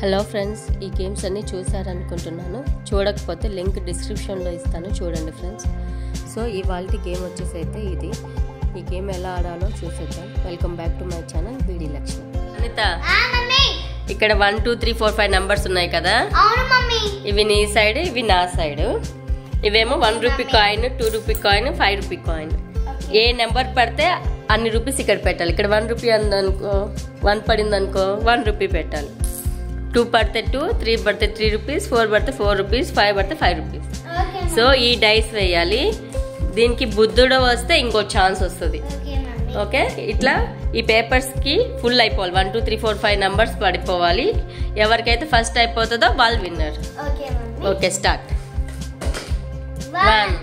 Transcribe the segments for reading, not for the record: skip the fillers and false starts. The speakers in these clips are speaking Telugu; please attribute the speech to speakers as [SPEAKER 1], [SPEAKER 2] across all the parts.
[SPEAKER 1] హలో ఫ్రెండ్స్, ఈ గేమ్స్ అన్నీ చూసారనుకుంటున్నాను. చూడకపోతే లింక్ డిస్క్రిప్షన్లో ఇస్తాను, చూడండి ఫ్రెండ్స్. సో ఇవాళ గేమ్ వచ్చేసి అయితే ఇది. ఈ గేమ్ ఎలా ఆడాలో చూసేద్దాం. Welcome back to my channel BD Lakshmi. Anitha, ఇక్కడ 1 2 3 4 5 నంబర్స్ ఉన్నాయి కదా. ఇవి నీ సైడ్, ఇవి నా సైడ్. ఇవేమో 1 rupee coin, 2 rupee coin, 5 rupee coin. ఏ నెంబర్ పడితే అన్ని రూపీస్ ఇక్కడ పెట్టాలి. ఇక్కడ 1 రూపీ అందనుకో, 1 పడింది అనుకో 1 రూపీ పెట్టాలి. 2 పడితే 2, 3 పడితే 3 రూపీస్, 4 పడితే 4 రూపీస్, 5 పడితే 5 రూపీస్. సో ఈ డైస్ వేయాలి. దీనికి బుద్ధుడు వస్తే ఇంకో ఛాన్స్ వస్తుంది. ఓకే, ఇట్లా ఈ పేపర్స్ కి ఫుల్ అయిపోవాలి. 1 2 3 4 5 నంబర్స్ పడిపోవాలి. ఎవరికైతే ఫస్ట్ అయిపోతుందో వాళ్ళు winner. Okay, start. 1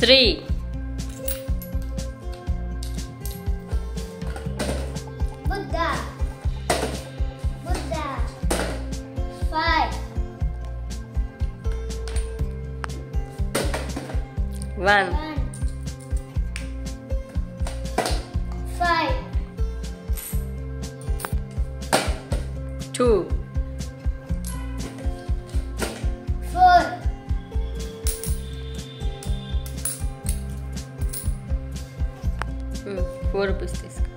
[SPEAKER 1] 3
[SPEAKER 2] Buddha 5
[SPEAKER 1] 1
[SPEAKER 2] 5
[SPEAKER 1] 2
[SPEAKER 2] 4
[SPEAKER 1] 4 rupees తీసుకో.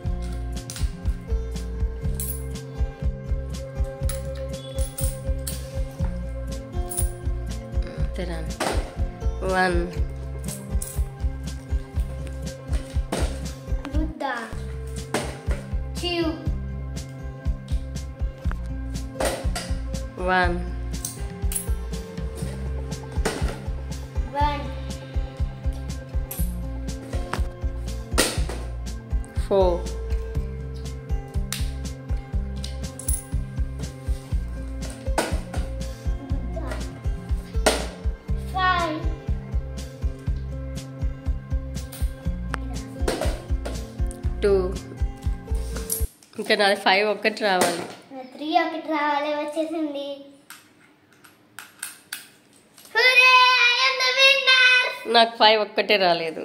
[SPEAKER 1] 1
[SPEAKER 2] Buddha 2
[SPEAKER 1] 1
[SPEAKER 2] 1
[SPEAKER 1] 4
[SPEAKER 2] 5
[SPEAKER 1] 2. ఇంకా నాది 5 ఒక్కటి రావాలి.
[SPEAKER 2] 3 ఒకటి రావాలి, వచ్చేసింది. హూరే, ఐ యామ్ ద విన్నర్.
[SPEAKER 1] నాకు 5 ఒక్కటే రాలేదు.